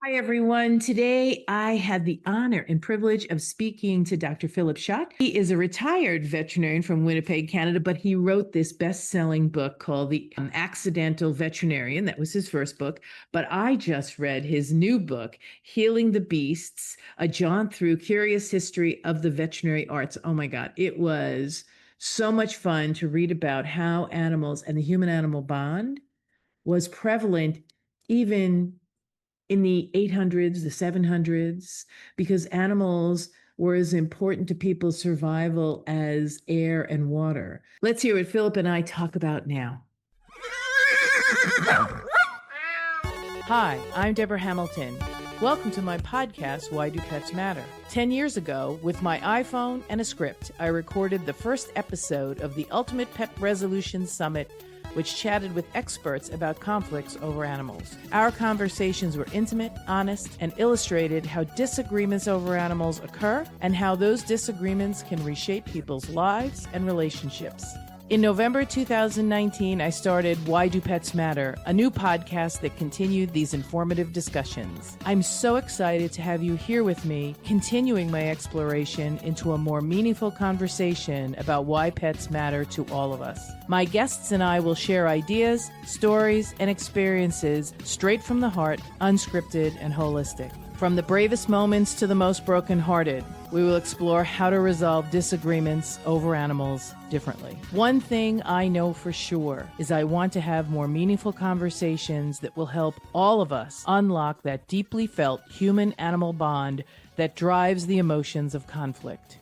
Hi, everyone. Today, I had the honor and privilege of speaking to Dr. Philipp Schott. He is a retired veterinarian from Winnipeg, Canada, but he wrote this best-selling book called The Accidental Veterinarian. That was his first book. But I just read his new book, Healing the Beasts, A Jaunt Through Curious History of the Veterinary Arts. Oh, my God. It was so much fun to read about how animals and the human-animal bond was prevalent even in the 800s, the 700s, because animals were as important to people's survival as air and water. Let's hear what Philip and I talk about now. Hi, I'm Deborah Hamilton. Welcome to my podcast, Why Do Pets Matter? 10 years ago, with my iPhone and a script, I recorded the first episode of the Ultimate Pet Resolution Summit, which chatted with experts about conflicts over animals. Our conversations were intimate, honest, and illustrated how disagreements over animals occur and how those disagreements can reshape people's lives and relationships. In November 2019, I started Why Do Pets Matter, a new podcast that continued these informative discussions. I'm so excited to have you here with me, continuing my exploration into a more meaningful conversation about why pets matter to all of us. My guests and I will share ideas, stories, and experiences straight from the heart, unscripted and holistic. From the bravest moments to the most brokenhearted, we will explore how to resolve disagreements over animals differently. One thing I know for sure is I want to have more meaningful conversations that will help all of us unlock that deeply felt human-animal bond that drives the emotions of conflict.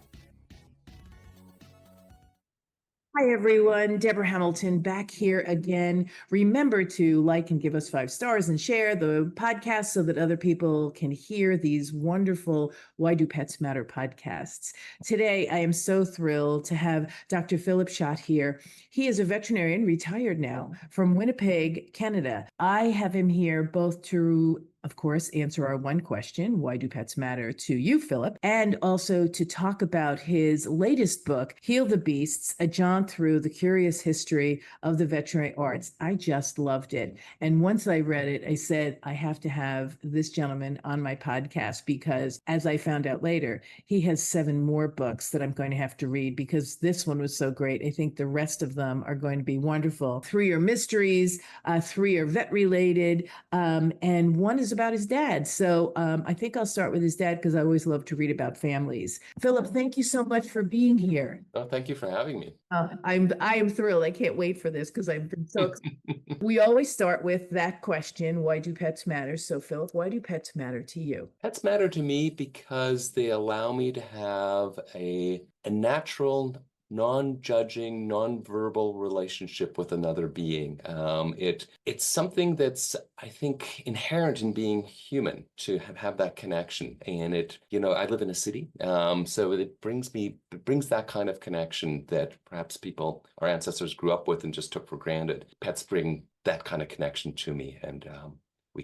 Hi, everyone. Deborah Hamilton back here again. Remember to like and give us 5 stars and share the podcast so that other people can hear these wonderful Why Do Pets Matter podcasts. Today, I am so thrilled to have Dr. Philipp Schott here. He is a veterinarian, retired now, from Winnipeg, Canada. I have him here both to, of course, answer our one question, why do pets matter to you, Philip? And also to talk about his latest book, Heal the Beasts, A Jaunt Through the Curious History of the Veterinary Arts. I just loved it. And once I read it, I said, I have to have this gentleman on my podcast because, as I found out later, he has 7 more books that I'm going to have to read because this one was so great. I think the rest of them are going to be wonderful. 3 are mysteries, 3 are vet-related, and one is about his dad. So I think I'll start with his dad because I always love to read about families. Philip, thank you so much for being here. Oh, thank you for having me. I am thrilled. I can't wait for this because I've been so excited. We always start with that question, why do pets matter? So Philip, why do pets matter to you? Pets matter to me because they allow me to have a natural, non-judging, non-verbal relationship with another being. It's something that's, I think, inherent in being human to have that connection. And I live in a city, so it brings that kind of connection that perhaps our ancestors grew up with and just took for granted. Pets bring that kind of connection to me, and we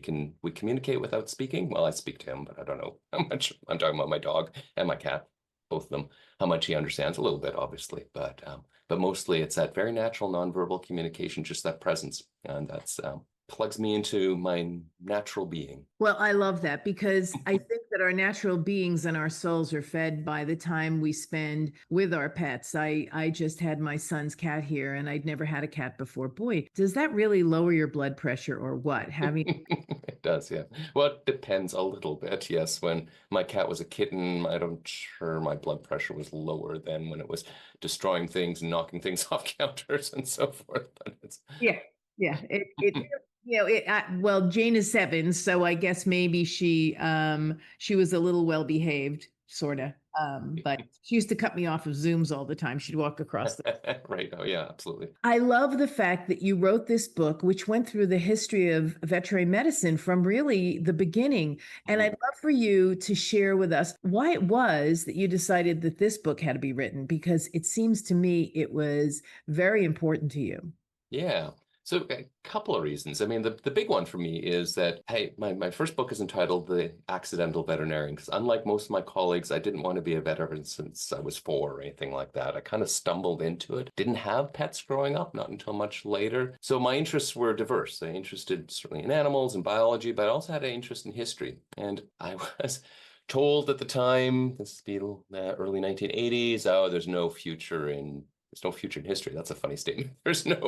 communicate without speaking. Well, I speak to him, but I don't know how much. I'm talking about my dog and my cat, both of them, how much he understands, a little bit, obviously, but mostly it's that very natural nonverbal communication, just that presence, and that's plugs me into my natural being. Well, I love that because I think that our natural beings and our souls are fed by the time we spend with our pets. I just had my son's cat here and I'd never had a cat before. Boy, does that really lower your blood pressure or what? It does, yeah. Well, it depends a little bit. Yes, when my cat was a kitten, I'm sure my blood pressure was lower than when it was destroying things and knocking things off counters and so forth. But yeah. Well, Jane is 7, so I guess maybe she was a little well behaved, sort of. But she used to cut me off of Zooms all the time. She'd walk across the right. Oh, yeah, absolutely. I love the fact that you wrote this book, which went through the history of veterinary medicine from really the beginning. And I'd love for you to share with us why it was that you decided that this book had to be written, because it seems to me it was very important to you. Yeah. So a couple of reasons. I mean, the big one for me is that, hey, my first book is entitled The Accidental Veterinarian, because unlike most of my colleagues, I didn't want to be a veteran since I was 4 or anything like that. I kind of stumbled into it. Didn't have pets growing up, not until much later. So my interests were diverse. I interested certainly in animals and biology, but I also had an interest in history. And I was told at the time, this is the early 1980s, oh, there's no future in history. That's a funny statement. There's no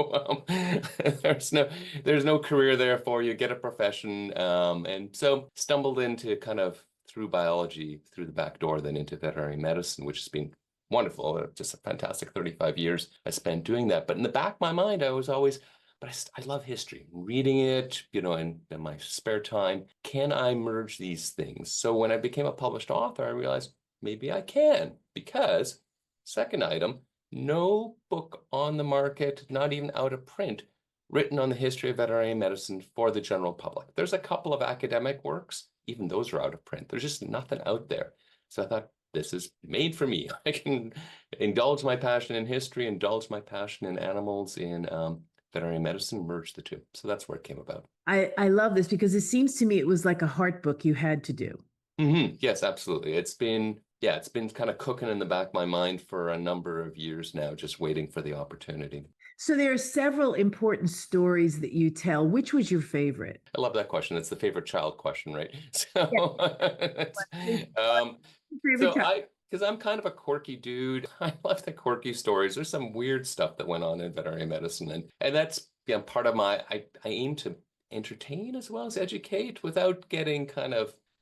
career there for you. Get a profession. And so stumbled into kind of through biology, through the back door, then into veterinary medicine, which has been wonderful. Just a fantastic 35 years I spent doing that. But in the back of my mind, I was always, but I love history, reading it, in my spare time. Can I merge these things? So when I became a published author, I realized maybe I can, because second item, no book on the market, not even out of print, written on the history of veterinary medicine for the general public. There's a couple of academic works, even those are out of print. There's just nothing out there. So I thought, this is made for me. I can indulge my passion in history, indulge my passion in animals, in veterinary medicine, merge the two. So that's where it came about. I love this because it seems to me it was like a heart book you had to do. Yes, absolutely. It's been kind of cooking in the back of my mind for a number of years now, just waiting for the opportunity. So there are several important stories that you tell. Which was your favorite? I love that question. It's the favorite child question, right? So, because I'm kind of a quirky dude, I love the quirky stories. There's some weird stuff that went on in veterinary medicine, and that's part of I aim to entertain as well as educate without getting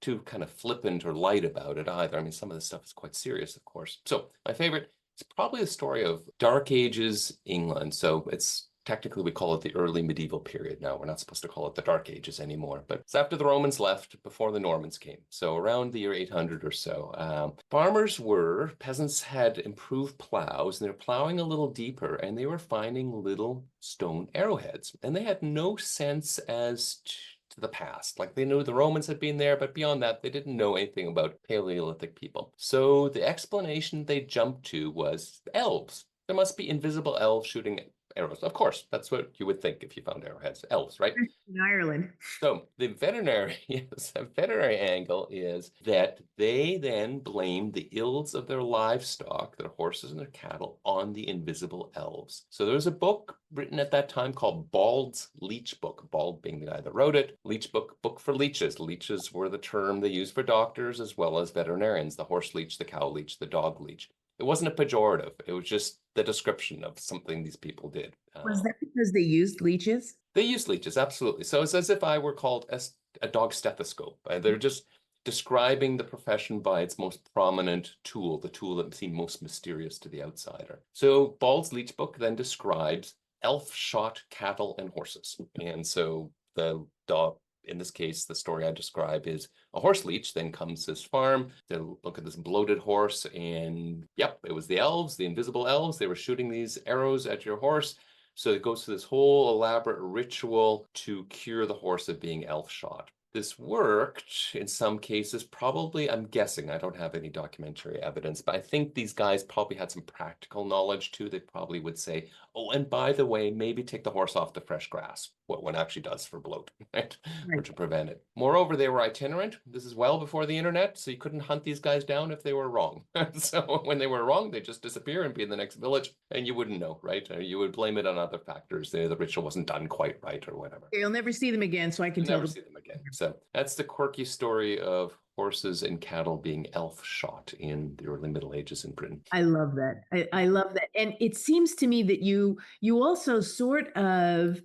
too flippant or light about it either. I mean, some of the stuff is quite serious, of course. So my favorite is probably the story of Dark Ages England. So it's technically, we call it the early medieval period now. We're not supposed to call it the Dark Ages anymore, but it's after the Romans left, before the Normans came. So around the year 800 or so, peasants had improved plows, and they're plowing a little deeper, and they were finding little stone arrowheads, and they had no sense as to the past. Like, they knew the Romans had been there, but beyond that, they didn't know anything about Paleolithic people. So the explanation they jumped to was elves. There must be invisible elves shooting arrows. Of course, that's what you would think if you found arrowheads. Elves, right? In Ireland. So the veterinary angle is that they then blame the ills of their livestock, their horses and their cattle, on the invisible elves. So there was a book written at that time called Bald's Leech Book. Bald being the guy that wrote it. Leech Book, book for leeches. Leeches were the term they used for doctors as well as veterinarians. The horse leech, the cow leech, the dog leech. It wasn't a pejorative. It was just the description of something these people did. Was that because they used leeches? They used leeches, absolutely. So it's as if I were called a dog stethoscope. They're just describing the profession by its most prominent tool, the tool that seemed most mysterious to the outsider. So Bald's Leech Book then describes elf-shot cattle and horses. And so the dog, in this case, the story I describe is a horse leech then comes to his farm. They look at this bloated horse, and yep, it was the elves, the invisible elves. They were shooting these arrows at your horse. So it goes through this whole elaborate ritual to cure the horse of being elf-shot. This worked in some cases, probably, I'm guessing, I don't have any documentary evidence, but I think these guys probably had some practical knowledge too. They probably would say, oh, and by the way, maybe take the horse off the fresh grass, what one actually does for bloat, right? Or to prevent it. Moreover, they were itinerant. This is well before the internet, so you couldn't hunt these guys down if they were wrong. So when they were wrong, they'd just disappear and be in the next village, and you wouldn't know, right? You would blame it on other factors. The ritual wasn't done quite right or whatever. You'll never see them again, so I can tell never see them again. So that's the quirky story of horses and cattle being elf-shot in the early Middle Ages in Britain. I love that. I love that. And it seems to me that you also sort of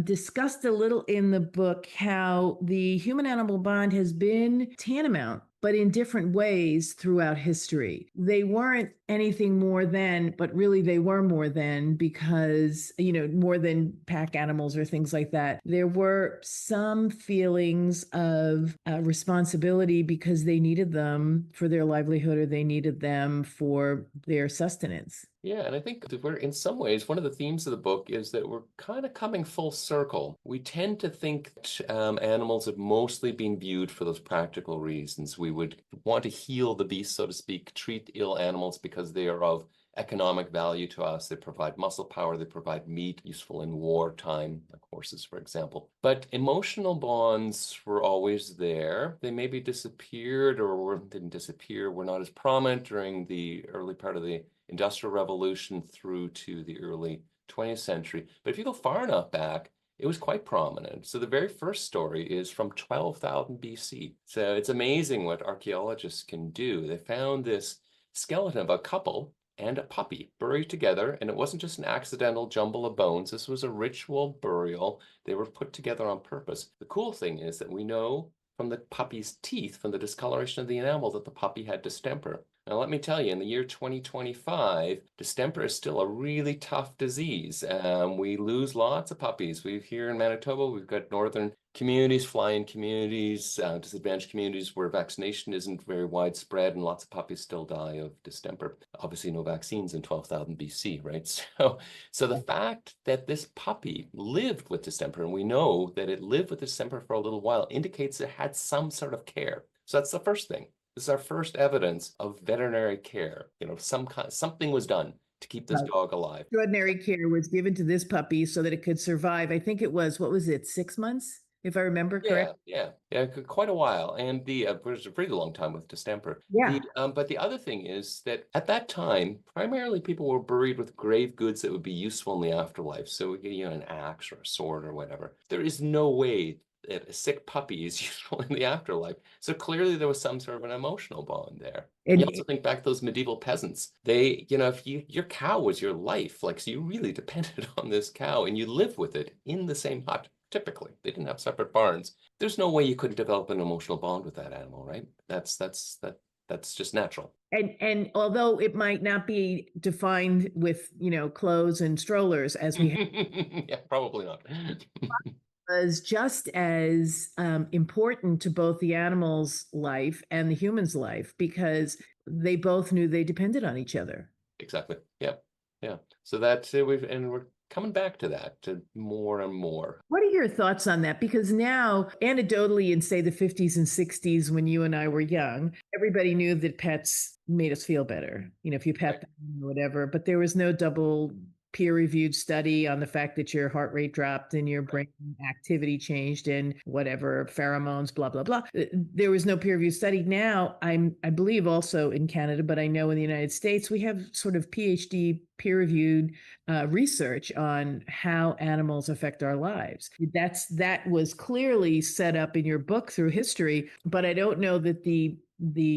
discussed a little in the book how the human-animal bond has been tantamount, but in different ways throughout history. They weren't anything more than, but really they were more than, because, more than pack animals or things like that. There were some feelings of responsibility because they needed them for their livelihood, or they needed them for their sustenance. Yeah, and I think that we're, in some ways, one of the themes of the book is that we're kind of coming full circle. We tend to think that animals have mostly been viewed for those practical reasons. We would want to heal the beast, so to speak, treat ill animals because they are of economic value to us. They provide muscle power. They provide meat useful in wartime, like horses, for example. But emotional bonds were always there. They maybe disappeared or didn't disappear, were not as prominent during the early part of the Industrial Revolution through to the early 20th century. But if you go far enough back, it was quite prominent. So the very first story is from 12,000 BC. So it's amazing what archaeologists can do. They found this skeleton of a couple and a puppy buried together, and it wasn't just an accidental jumble of bones. This was a ritual burial. They were put together on purpose. The cool thing is that we know from the puppy's teeth, from the discoloration of the enamel, that the puppy had distemper. Now, let me tell you, in the year 2025, distemper is still a really tough disease. We lose lots of puppies. Here in Manitoba, we've got northern communities, fly-in communities, disadvantaged communities where vaccination isn't very widespread, and lots of puppies still die of distemper. Obviously, no vaccines in 12,000 BC, right? So the fact that this puppy lived with distemper, and we know that it lived with distemper for a little while, indicates it had some sort of care. So that's the first thing. This is our first evidence of veterinary care. Something was done to keep this dog alive. Extraordinary care was given to this puppy so that it could survive. I think it was, what was it, 6 months, if I remember correctly? Yeah, quite a while, and it was a pretty long time with distemper. Yeah. But the other thing is that at that time, primarily people were buried with grave goods that would be useful in the afterlife. So an axe or a sword or whatever. There is no way that a sick puppy is useful in the afterlife. So clearly there was some sort of an emotional bond there. And you also think back to those medieval peasants. They, if your cow was your life, so you really depended on this cow and you lived with it in the same hut. Typically, they didn't have separate barns. There's no way you couldn't develop an emotional bond with that animal, right? That's just natural. And although it might not be defined with, clothes and strollers as we have, yeah, probably not. was just as important to both the animal's life and the human's life because they both knew they depended on each other. Exactly. Yeah. So we're coming back to that, to more and more. What are your thoughts on that? Because now, anecdotally, in say the 50s and 60s, when you and I were young, everybody knew that pets made us feel better. If you pet them or whatever, but there was no double peer-reviewed study on the fact that your heart rate dropped and your brain activity changed and whatever, pheromones, blah, blah, blah. There was no peer-reviewed study. Now, I believe also in Canada, but I know in the United States, we have sort of PhD peer-reviewed research on how animals affect our lives. That was clearly set up in your book through history, but I don't know that the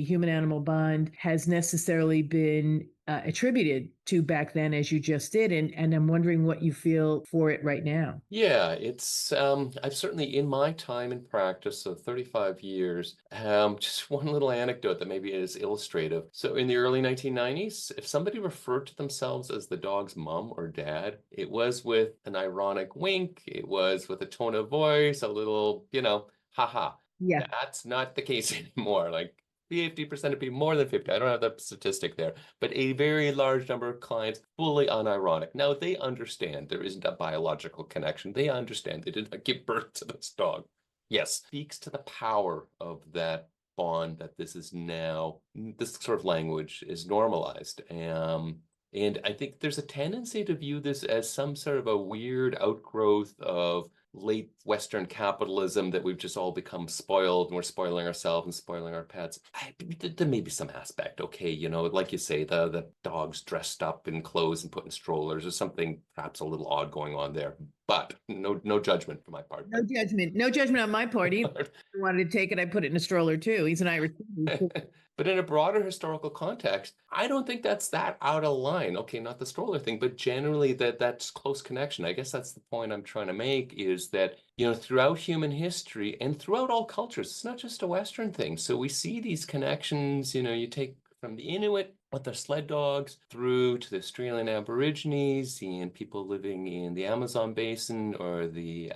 human-animal bond has necessarily been attributed to back then as you just did. And I'm wondering what you feel for it right now. Yeah, it's I've certainly in my time in practice, so 35 years, just one little anecdote that maybe is illustrative. So in the early 1990s, if somebody referred to themselves as the dog's mom or dad, it was with an ironic wink, it was with a tone of voice, a little, haha. Yeah. That's not the case anymore. 50% of people, more than 50, I don't have that statistic there, but a very large number of clients fully unironic. Now, they understand there isn't a biological connection. They understand they did not give birth to this dog. Yes, speaks to the power of that bond that this sort of language is normalized. And I think there's a tendency to view this as some sort of a weird outgrowth of late Western capitalism, that we've just all become spoiled and we're spoiling ourselves and spoiling our pets. There may be some aspect, okay, like you say, the dogs dressed up in clothes and put in strollers, or something perhaps a little odd going on there. But no judgment for my part. No judgment on my part either. If I wanted to take it, I put it in a stroller too. He's an Irish. But in a broader historical context, I don't think that's that out of line. Okay, not the stroller thing, but generally that's close connection. I guess that's the point I'm trying to make, is that, throughout human history and throughout all cultures, it's not just a Western thing. So we see these connections, you take from the Inuit with their sled dogs through to the Australian Aborigines and people living in the Amazon basin, or the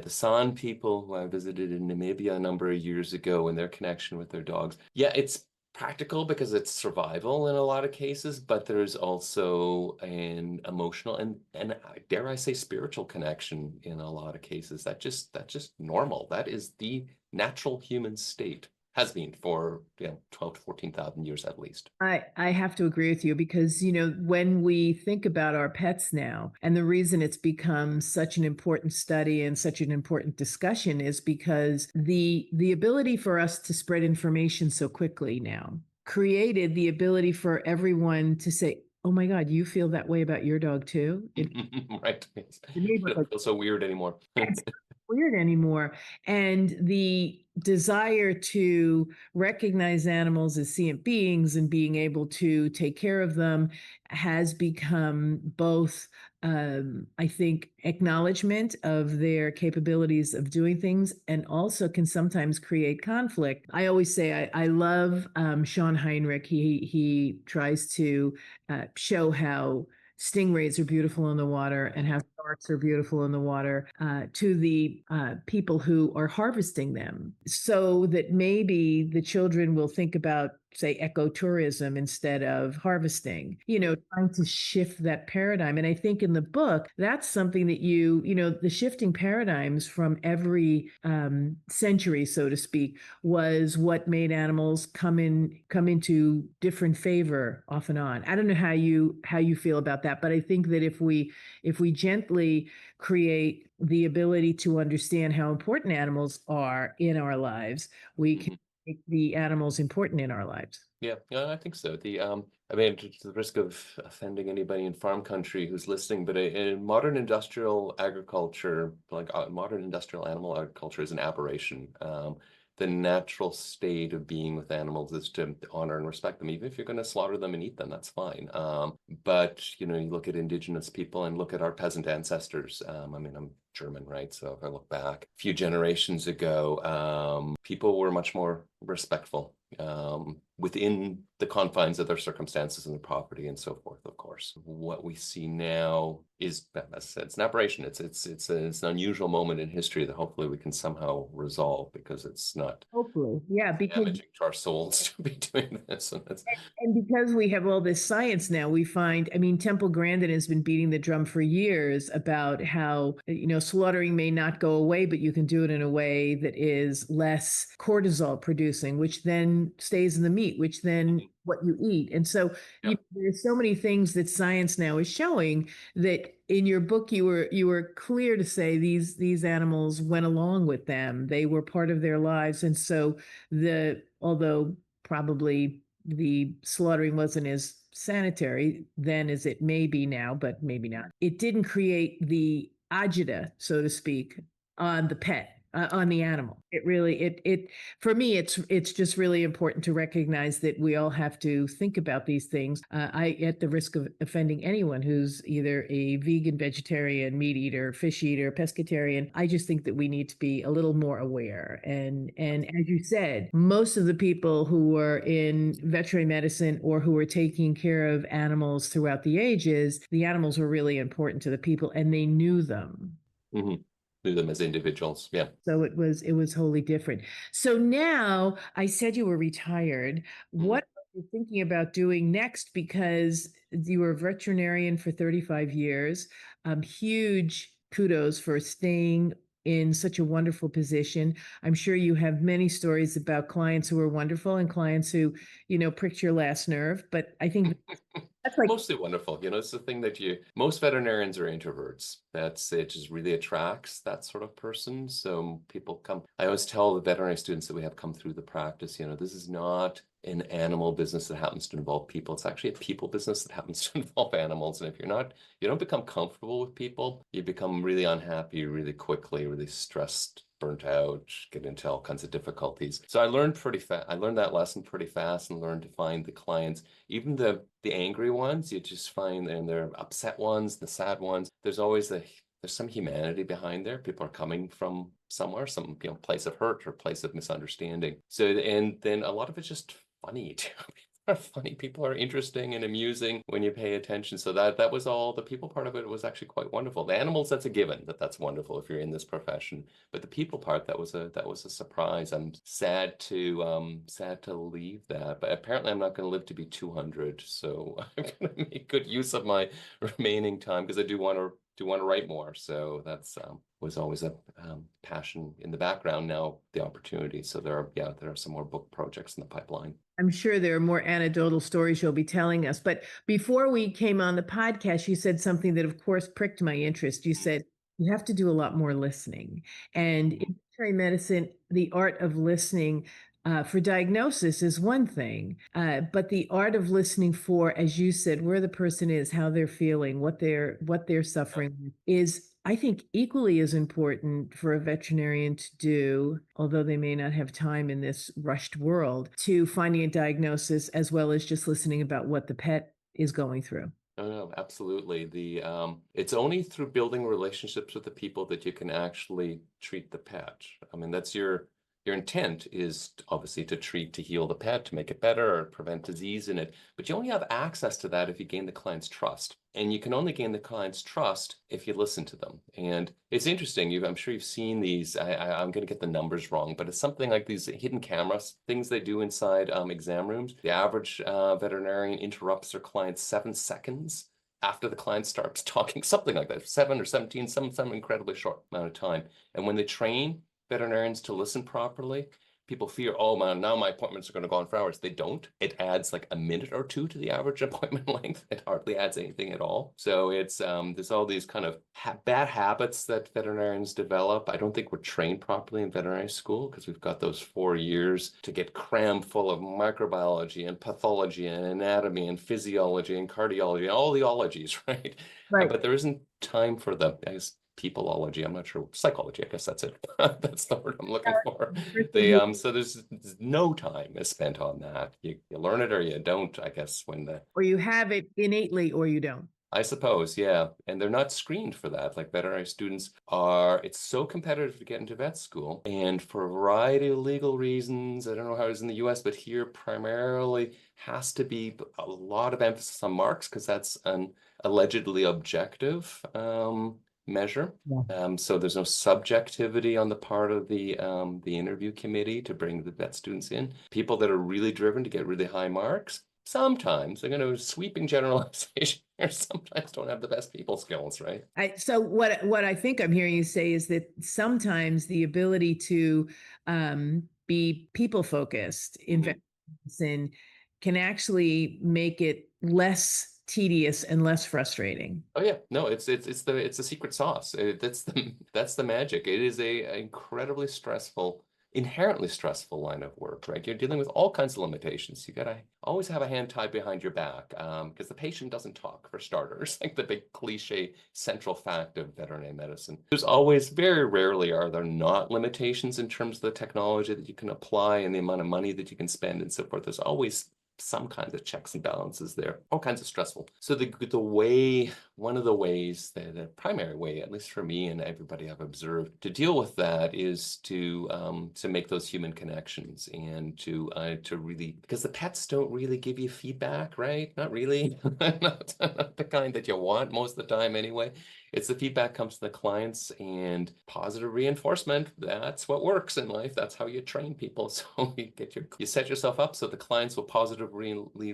San people who I visited in Namibia a number of years ago, and their connection with their dogs. Yeah, it's practical because it's survival in a lot of cases, but there's also an emotional and dare I say spiritual connection in a lot of cases. That's just normal. That is the natural human state. has been for 12 to 14,000 years at least. I have to agree with you because, when we think about our pets now, and the reason it's become such an important study and such an important discussion is because the ability for us to spread information so quickly now created the ability for everyone to say, oh my God, you feel that way about your dog too? Right. The It neighborhood doesn't feel so weird anymore. it's not weird anymore. And the desire to recognize animals as sentient beings and being able to take care of them has become both, I think, acknowledgement of their capabilities of doing things and also can sometimes create conflict. I always say I love Sean Heinrich. He tries to show how stingrays are beautiful in the water and how sharks are beautiful in the water to the people who are harvesting them, so that maybe the children will think about, say, ecotourism instead of harvesting, trying to shift that paradigm. And I think in the book, that's something that the shifting paradigms from every century, so to speak, was what made animals come into different favor off and on. I don't know how you feel about that, but I think that if we gently create the ability to understand how important animals are in our lives, we can make the animals important in our lives. Yeah, I think so. I mean, to the risk of offending anybody in farm country who's listening, but in modern industrial agriculture, like modern industrial animal agriculture, is an aberration. The natural state of being with animals is to honor and respect them. Even if you're going to slaughter them and eat them, that's fine. But you look at indigenous people and look at our peasant ancestors. I mean, I'm German, right? So if I look back a few generations ago, people were much more respectful within the confines of their circumstances and the property and so forth. Of course, what we see now is, as I said, it's an aberration. It's an unusual moment in history that hopefully we can somehow resolve, because it's not Hopefully, yeah, because damaging to our souls to be doing this. and because we have all this science now, we find, I mean, Temple Grandin has been beating the drum for years about how, slaughtering may not go away, but you can do it in a way that is less cortisol producing, which then stays in the meat, which then what you eat. And so there's so many things that science now is showing that in your book you were clear to say these animals went along with them. They were part of their lives. And so although probably the slaughtering wasn't as sanitary then as it may be now, but maybe not, it didn't create the agita, so to speak, on the pet, on the animal. It really, it for me, it's just really important to recognize that we all have to think about these things. At the risk of offending anyone who's either a vegan, vegetarian, meat eater, fish eater, pescatarian, I just think that we need to be a little more aware. And as you said, most of the people who were in veterinary medicine or who were taking care of animals throughout the ages, the animals were really important to the people, and they knew them. Mm-hmm. Do them as individuals. Yeah. So it was wholly different. So now, I said you were retired. What are you thinking about doing next? Because you were a veterinarian for 35 years. Huge kudos for staying in such a wonderful position. I'm sure you have many stories about clients who are wonderful and clients who, pricked your last nerve. But I think that's like Mostly wonderful. It's the thing that most veterinarians are introverts. That's it, just really attracts that sort of person. So people come, I always tell the veterinary students that we have come through the practice, this is not an animal business that happens to involve people. It's actually a people business that happens to involve animals. And if you don't become comfortable with people, you become really unhappy really quickly, really stressed, burnt out, get into all kinds of difficulties. So I learned that lesson pretty fast and learned to find the clients, even the angry ones, you just find, and they're upset ones, the sad ones. There's always there's some humanity behind there. People are coming from somewhere, some place of hurt or place of misunderstanding. So, and then a lot of it's just funny too. Are funny. People are interesting and amusing when you pay attention. So that was all, the people part of it was actually quite wonderful. The animals, that's a given, that's wonderful if you're in this profession. But the people part, that was a surprise. I'm sad to leave that. But apparently I'm not going to live to be 200. So I'm going to make good use of my remaining time, because I do want to to want to write more. So that's was always a passion in the background. Now the opportunity. So there are some more book projects in the pipeline. I'm sure there are more anecdotal stories you'll be telling us. But before we came on the podcast, you said something that, of course, pricked my interest. You said you have to do a lot more listening. And in veterinary medicine, the art of listening for diagnosis is one thing, but the art of listening for, as you said, where the person is, how they're feeling, what they're suffering is, I think, equally as important for a veterinarian to do, although they may not have time in this rushed world, to finding a diagnosis as well as just listening about what the pet is going through. Oh, no, absolutely. It's only through building relationships with the people that you can actually treat the pet. I mean, that's your intent is obviously to heal the pet, to make it better or prevent disease in it. But you only have access to that if you gain the client's trust. And you can only gain the client's trust if you listen to them. And it's interesting. I'm sure you've seen these. I'm going to get the numbers wrong, but it's something like these hidden cameras, things they do inside exam rooms. The average veterinarian interrupts their client 7 seconds after the client starts talking, something like that, 7 or 17, some incredibly short amount of time. And when they train veterinarians to listen properly, people fear, oh man, now my appointments are going to go on for hours. They don't. It adds like a minute or two to the average appointment length. It hardly adds anything at all. So it's there's all these kind of bad habits that veterinarians develop. I don't think we're trained properly in veterinary school because we've got those 4 years to get crammed full of microbiology and pathology and anatomy and physiology and cardiology and all the ologies, right? Right. But there isn't time for the, I guess, peopleology. I'm not sure. Psychology, I guess that's it. That's the word I'm looking for. So there's no time is spent on that. You learn it or you don't, I guess, or you have it innately or you don't. I suppose, yeah. And they're not screened for that. Like veterinary students it's so competitive to get into vet school. And for a variety of legal reasons, I don't know how it is in the US, but here primarily has to be a lot of emphasis on marks because that's an allegedly objective measure. Yeah. So there's no subjectivity on the part of the interview committee to bring the vet students in. People that are really driven to get really high marks, sometimes they're going to sweeping generalization or sometimes don't have the best people skills, right? So what I think I'm hearing you say is that sometimes the ability to be people focused in medicine can actually make it less tedious and less frustrating. Oh yeah, no, it's the secret sauce. That's the magic. It is a incredibly stressful, inherently stressful line of work, right? You're dealing with all kinds of limitations. You gotta always have a hand tied behind your back because the patient doesn't talk, for starters, like the big cliche central fact of veterinary medicine. There's always, very rarely are there not limitations in terms of the technology that you can apply and the amount of money that you can spend and so forth. There's always some kinds of checks and balances there, all kinds of stressful. So one of the ways, the primary way, at least for me and everybody I've observed, to deal with that is to make those human connections and to really, because the pets don't really give you feedback, right? Not really, not the kind that you want most of the time anyway. It's the feedback comes to the clients and positive reinforcement. That's what works in life. That's how you train people. So you set yourself up so the clients will positively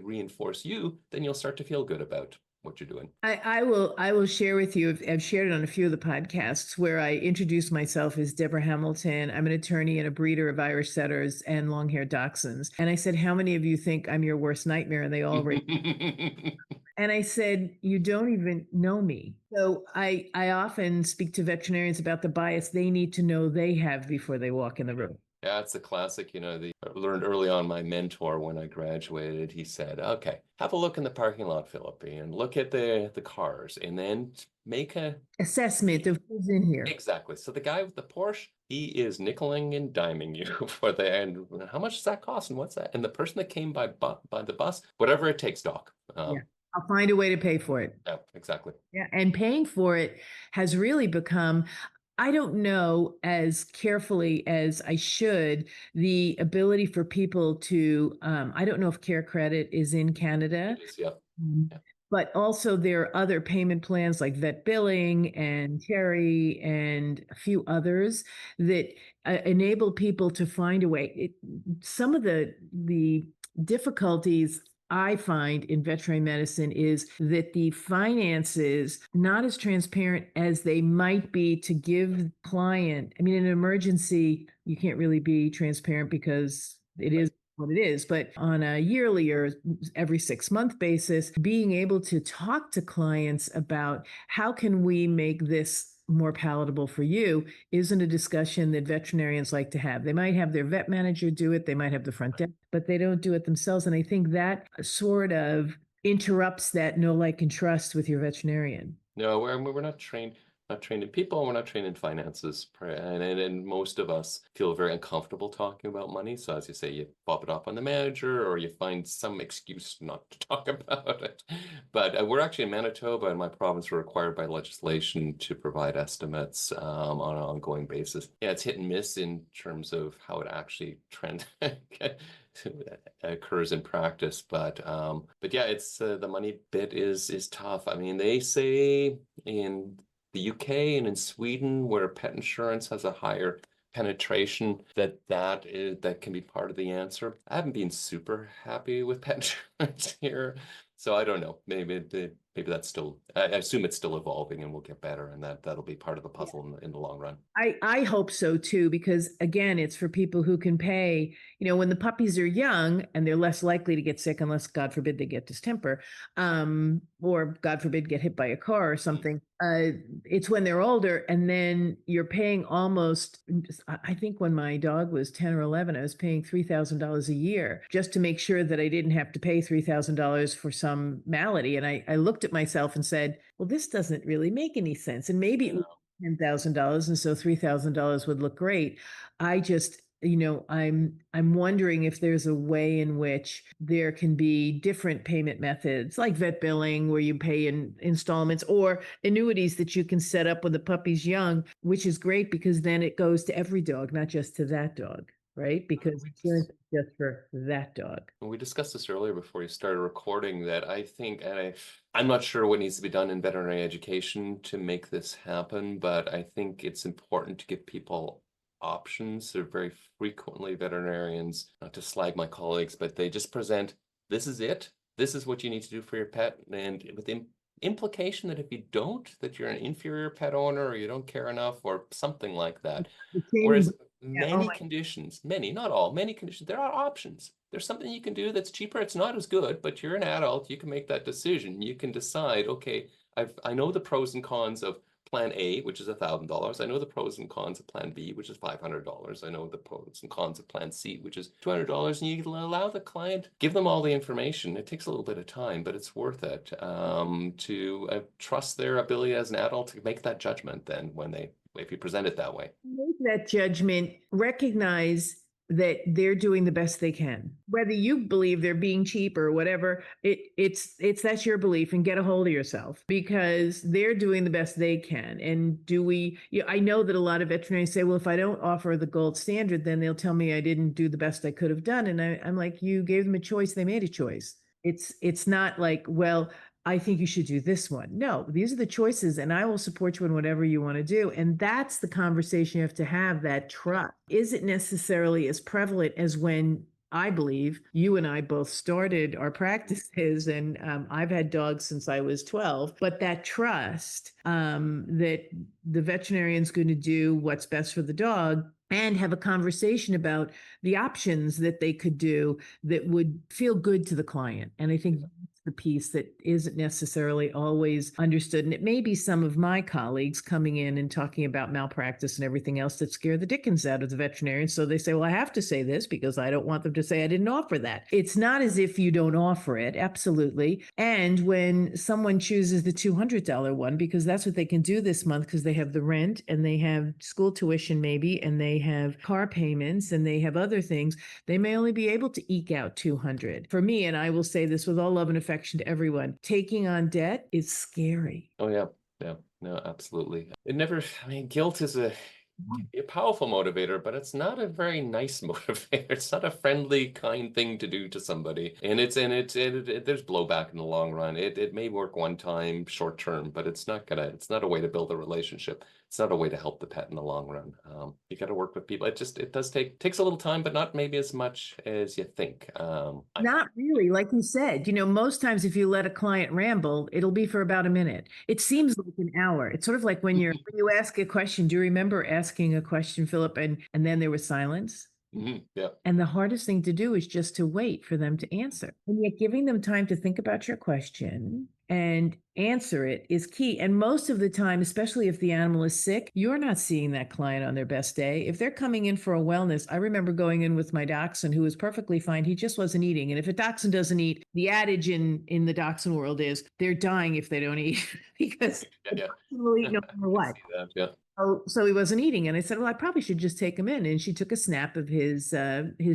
reinforce you. Then you'll start to feel good about what you're doing. I will share with you. I've shared it on a few of the podcasts where I introduce myself as Deborah Hamilton. I'm an attorney and a breeder of Irish setters and long-haired dachshunds. And I said, how many of you think I'm your worst nightmare? And they all And I said, you don't even know me. So I often speak to veterinarians about the bias they need to know they have before they walk in the room. Yeah, it's a classic. I learned early on, my mentor, when I graduated, he said, okay, have a look in the parking lot, Philip, and look at the cars and then make a assessment of who's in here. Exactly. So the guy with the Porsche, he is nickeling and diming you for and how much does that cost and what's that? And the person that came by the bus, whatever it takes, doc. Yeah. I'll find a way to pay for it. Yeah, exactly. Yeah. And paying for it has really become, I don't know as carefully as I should, the ability for people to, I don't know if Care Credit is in Canada. It is, yeah. But also there are other payment plans like vet billing and Terry and a few others that enable people to find a way. Some of the difficulties I find in veterinary medicine is that the finances not as transparent as they might be to give the client. I mean, in an emergency, you can't really be transparent because it is what it is, but on a yearly or every 6 month basis, being able to talk to clients about how can we make this more palatable for you isn't a discussion that veterinarians like to have. They might have their vet manager do it, they might have the front desk, but they don't do it themselves. And I think that sort of interrupts that know, like, and trust with your veterinarian. No, we're not trained in people, we're not trained in finances, and most of us feel very uncomfortable talking about money. So as you say, you pop it off on the manager, or you find some excuse not to talk about it. But we're actually in Manitoba, and my province, we're required by legislation to provide estimates on an ongoing basis. Yeah, it's hit and miss in terms of how it actually occurs in practice, but yeah, it's the money bit is tough. I mean, they say in the UK and in Sweden, where pet insurance has a higher penetration, that can be part of the answer. I haven't been super happy with pet insurance here, so I don't know. Maybe that's still. I assume it's still evolving, and we'll get better, and that'll be part of the puzzle in the long run. I hope so too, because again, it's for people who can pay. When the puppies are young and they're less likely to get sick, unless God forbid they get distemper, or God forbid get hit by a car or something. It's when they're older, and then you're paying almost. I think when my dog was 10 or 11, I was paying $3,000 a year just to make sure that I didn't have to pay $3,000 for some malady. And I looked at myself and said, well, this doesn't really make any sense. And maybe it was $10,000, and so $3,000 would look great. I just, I'm wondering if there's a way in which there can be different payment methods, like vet billing, where you pay in installments, or annuities that you can set up when the puppy's young, which is great because then it goes to every dog, not just to that dog, right? Because insurance is just for that dog. We discussed this earlier before you started recording, that I think, and I'm not sure what needs to be done in veterinary education to make this happen, but I think it's important to give people options. They're very frequently veterinarians, not to slag my colleagues, but they just present, this is it. This is what you need to do for your pet. And with the implication that if you don't, that you're an inferior pet owner, or you don't care enough, or something like that. Whereas many conditions, not all, many conditions, there are options. There's something you can do that's cheaper. It's not as good, but you're an adult. You can make that decision. You can decide, okay, I know the pros and cons of Plan A, which is $1,000. I know the pros and cons of Plan B, which is $500. I know the pros and cons of Plan C, which is $200. And you allow the client, give them all the information. It takes a little bit of time, but it's worth it to trust their ability as an adult to make that judgment then if you present it that way. Make that judgment, recognize that they're doing the best they can. Whether you believe they're being cheap or whatever, it's that's your belief, and get a hold of yourself, because they're doing the best they can. And I know that a lot of veterinarians say, well, if I don't offer the gold standard, then they'll tell me I didn't do the best I could have done. And I'm like, you gave them a choice, they made a choice. It's not like, well, I think you should do this one. No, these are the choices, and I will support you in whatever you want to do. And that's the conversation you have to have, that trust. Is it necessarily as prevalent as when I believe you and I both started our practices? And I've had dogs since I was 12, but that trust that the veterinarian's going to do what's best for the dog, and have a conversation about the options that they could do that would feel good to the client. And I think that's the piece that isn't necessarily always understood. And it may be some of my colleagues coming in and talking about malpractice and everything else that scare the dickens out of the veterinarian. So they say, well, I have to say this because I don't want them to say I didn't offer that. It's not as if you don't offer it. Absolutely. And when someone chooses the $200 one, because that's what they can do this month, because they have the rent and they have school tuition maybe, and they have car payments and they have other things, they may only be able to eke out $200. For me, and I will say this with all love and affection to everyone, taking on debt is scary. Oh, yeah. No, absolutely. Guilt is a powerful motivator, but it's not a very nice motivator. It's not a friendly, kind thing to do to somebody. And there's blowback in the long run. It may work one time, short term, but it's not a way to build a relationship. it's not a way to help the pet in the long run. You got to work with people. It does takes a little time, but not maybe as much as you think. Not really, like you said. Most times if you let a client ramble, it'll be for about a minute. It seems like an hour. It's sort of like when you ask a question. Do you remember asking a question, Philip, and then there was silence? Yeah. And the hardest thing to do is just to wait for them to answer. And yet giving them time to think about your question and answer it is key. And most of the time, especially if the animal is sick, you're not seeing that client on their best day. If they're coming in for a wellness, I remember going in with my dachshund who was perfectly fine. He just wasn't eating. And if a dachshund doesn't eat, the adage in the dachshund world is they're dying if they don't eat because the dachshund will eat no matter what. Yeah. So he wasn't eating, and I said, "Well, I probably should just take him in." And she took a snap of his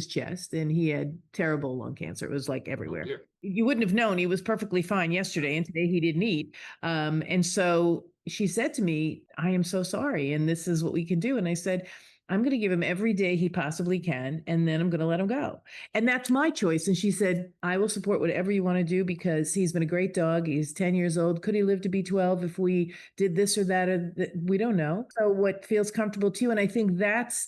chest, and he had terrible lung cancer. It was like everywhere. Oh, you wouldn't have known. He was perfectly fine yesterday, and today he didn't eat. And so she said to me, "I am so sorry, and this is what we can do." And I said, I'm going to give him every day he possibly can, and then I'm going to let him go. And that's my choice. And she said, I will support whatever you want to do because he's been a great dog. He's 10 years old. Could he live to be 12 if we did this or that? We don't know. So what feels comfortable to you? And I think that's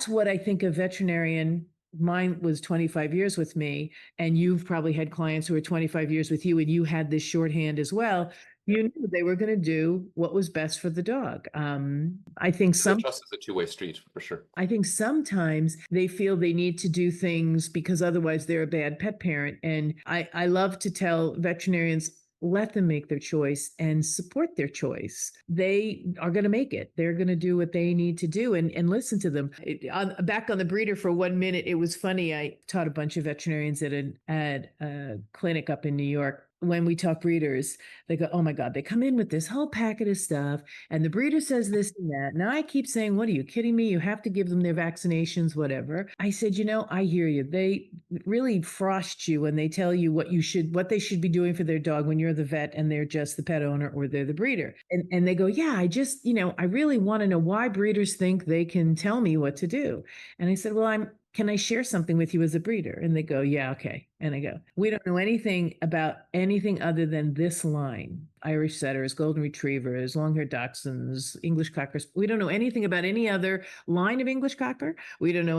what I think a veterinarian. Mine was 25 years with me, and you've probably had clients who are 25 years with you, and you had this shorthand as well. You knew they were going to do what was best for the dog. I think trust is a two-way street for sure. I think sometimes they feel they need to do things because otherwise they're a bad pet parent. And I love to tell veterinarians, let them make their choice and support their choice. They are going to make it. They're going to do what they need to do and listen to them. Back on the breeder for 1 minute, it was funny. I taught a bunch of veterinarians at a clinic up in New York. When we talk breeders, they go, oh my God, they come in with this whole packet of stuff. And the breeder says this and that. Now I keep saying, what are you kidding me? You have to give them their vaccinations, whatever. I said, I hear you. They really frost you when they tell you what they should be doing for their dog when you're the vet and they're just the pet owner or they're the breeder. And they go, yeah, I just, I really want to know why breeders think they can tell me what to do. And I said, well, can I share something with you as a breeder? And they go, yeah, okay. And I go, we don't know anything about anything other than this line. Irish setters, golden retrievers, long-haired dachshunds, English cockers. We don't know anything about any other line of English cocker. We don't know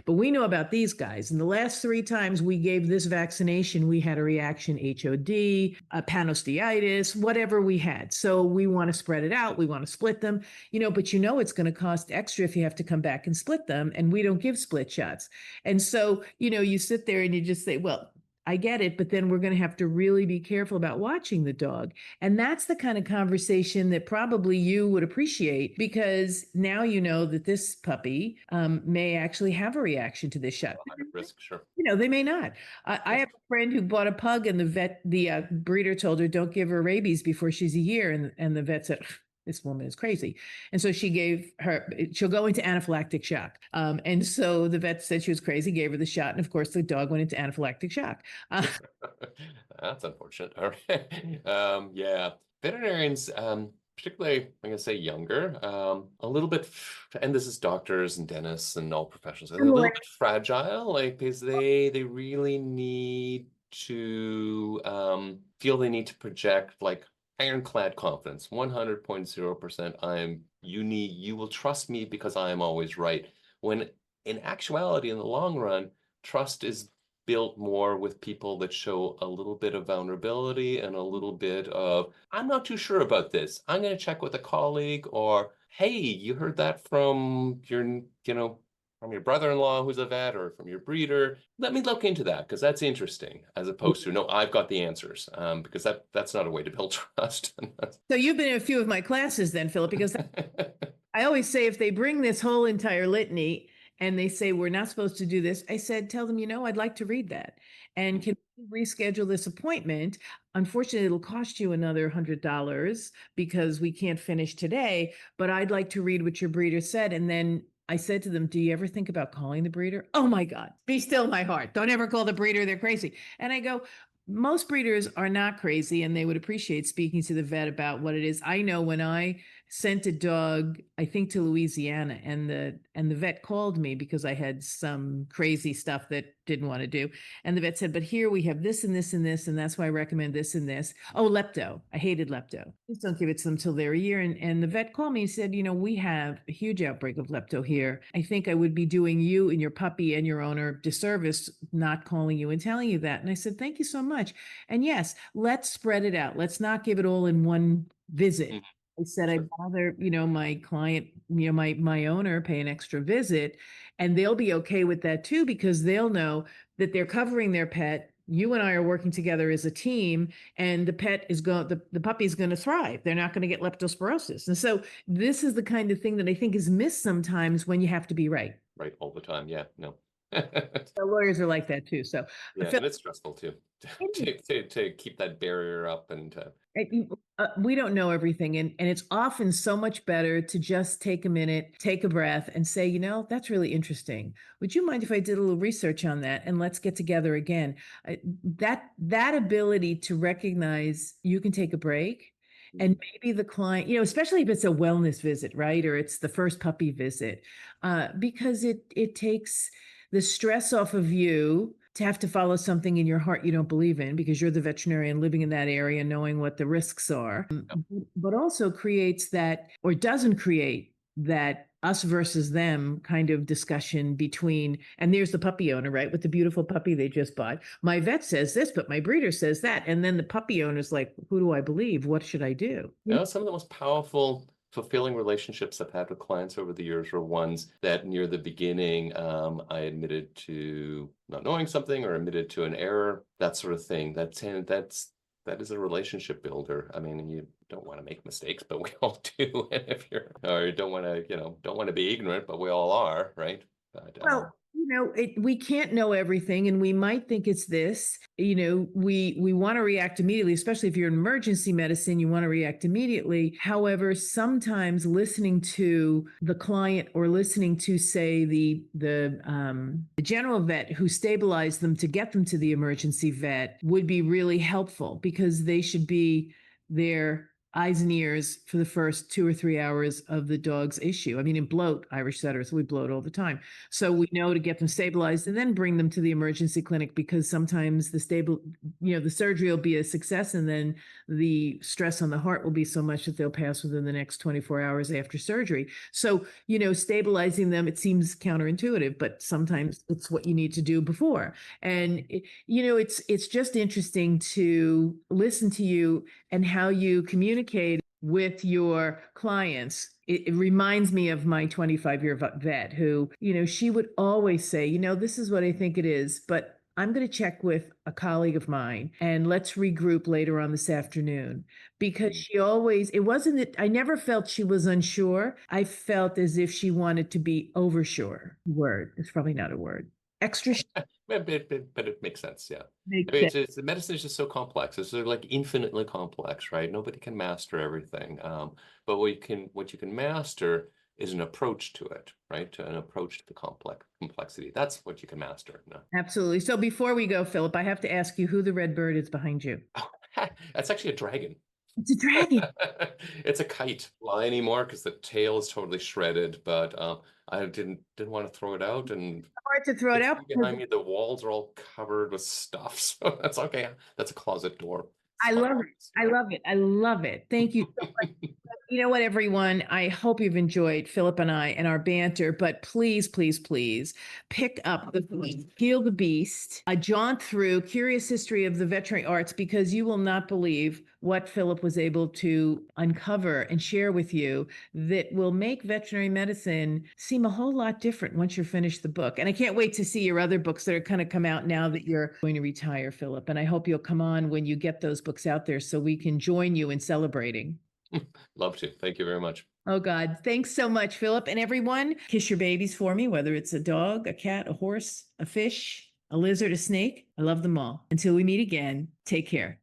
but we know about these guys. And the last 3 times we gave this vaccination, we had a reaction, HOD, panosteitis, whatever we had. So we want to spread it out. We want to split them, but it's going to cost extra if you have to come back and split them. And we don't give split shots. And so, you sit there and you just say, well, I get it, but then we're going to have to really be careful about watching the dog. And that's the kind of conversation that probably you would appreciate because now you know that this puppy may actually have a reaction to this shot. Risk, sure. They may not. I have a friend who bought a pug and the breeder told her, don't give her rabies before she's a year. And the vet said, this woman is crazy. And so she'll go into anaphylactic shock. And so the vet said she was crazy, gave her the shot. And of course, the dog went into anaphylactic shock. That's unfortunate. All right. Yeah. Veterinarians, particularly, I'm going to say younger, a little bit, and this is doctors and dentists and all professionals, a little bit fragile, because they really need to feel they need to project ironclad confidence, 100.0%. You will trust me because I am always right. When in actuality, in the long run, trust is built more with people that show a little bit of vulnerability and a little bit of, I'm not too sure about this. I'm going to check with a colleague, or, hey, you heard that from your, from your brother-in-law who's a vet or from your breeder. Let me look into that because that's interesting, as opposed to, no, I've got the answers, because that's not a way to build trust. So you've been in a few of my classes then, Philip, because I always say if they bring this whole entire litany and they say, we're not supposed to do this, I said, tell them, I'd like to read that. And can we reschedule this appointment? Unfortunately, it'll cost you another $100 because we can't finish today, but I'd like to read what your breeder said. And then I said to them, do you ever think about calling the breeder? Oh my God, be still my heart. Don't ever call the breeder. They're crazy. And I go, most breeders are not crazy and they would appreciate speaking to the vet about what it is. I know when I sent a dog, I think, to Louisiana, and the vet called me because I had some crazy stuff that didn't want to do. And the vet said, but here we have this and this and this, and that's why I recommend this and this. Oh, lepto. I hated lepto. Please don't give it to them till they're a year. And the vet called me and said, we have a huge outbreak of lepto here. I think I would be doing you and your puppy and your owner disservice not calling you and telling you that. And I said, thank you so much. And yes, let's spread it out. Let's not give it all in one visit. Mhm. I said, I'd rather, my client, my owner pay an extra visit, and they'll be okay with that too, because they'll know that they're covering their pet. You and I are working together as a team, and the pet is going, the puppy is going to thrive. They're not going to get leptospirosis. And so this is the kind of thing that I think is missed sometimes when you have to be right. Right, all the time. Yeah, no. The lawyers are like that too. So Yeah, and it's stressful too to keep that barrier up and we don't know everything, and it's often so much better to just take a minute, take a breath, and say, that's really interesting. Would you mind if I did a little research on that, and let's get together again? That ability to recognize you can take a break, and maybe the client, especially if it's a wellness visit, right, or it's the first puppy visit, because it takes the stress off of you to have to follow something in your heart you don't believe in, because you're the veterinarian living in that area, knowing what the risks are, but also creates that, or doesn't create that us versus them kind of discussion between, and there's the puppy owner, right, with the beautiful puppy they just bought. My vet says this, but my breeder says that. And then the puppy owner's like, who do I believe? What should I do? Some of the most powerful, fulfilling relationships I've had with clients over the years were ones that near the beginning, I admitted to not knowing something or admitted to an error, that sort of thing. That is a relationship builder. I mean, you don't want to make mistakes, but we all do. And if or don't want to be ignorant, but we all are, right? But, well, we can't know everything, and we might think it's this. We want to react immediately, especially if you're in emergency medicine, you want to react immediately. However, sometimes listening to the client, or listening to, say, the general vet who stabilized them to get them to the emergency vet, would be really helpful, because they should be there, eyes and ears, for the first 2 or 3 hours of the dog's issue. I mean, in bloat, Irish setters, we bloat all the time. So we know to get them stabilized and then bring them to the emergency clinic, because sometimes the surgery will be a success, and then the stress on the heart will be so much that they'll pass within the next 24 hours after surgery. So, stabilizing them, it seems counterintuitive, but sometimes it's what you need to do before. And, it's just interesting to listen to you and how you communicate with your clients. It reminds me of my 25-year vet who, she would always say, this is what I think it is, but I'm going to check with a colleague of mine, and let's regroup later on this afternoon. Because she always, it wasn't that I never felt she was unsure. I felt as if she wanted to be oversure. Word. It's probably not a word. Extra. but it makes sense, yeah. Makes I mean, sense. the medicine is just so complex. It's sort of like infinitely complex, right? Nobody can master everything. But what you can master is an approach to it, right? An approach to the complexity. That's what you can master. No. Absolutely. So before we go, Philip, I have to ask you who the red bird is behind you. That's actually a dragon. It's a dragon. It's a kite. Fly anymore because the tail is totally shredded, but I didn't want to throw it out, and Hard to throw it out. behind me, the walls are all covered with stuff, so that's okay. That's a closet door. I love it. I love it. I love it. Thank you so much. You know what, everyone? I hope you've enjoyed Philip and I and our banter, but please, please, please pick up the book, Heal the Beast, a jaunt through Curious History of the Veterinary Arts, because you will not believe what Philip was able to uncover and share with you that will make veterinary medicine seem a whole lot different once you're finished the book. And I can't wait to see your other books that are kind of come out now that you're going to retire, Philip. And I hope you'll come on when you get those books out there so we can join you in celebrating. Love to. Thank you very much. Oh, God. Thanks so much, Philip. And everyone, kiss your babies for me, whether it's a dog, a cat, a horse, a fish, a lizard, a snake. I love them all. Until we meet again, take care.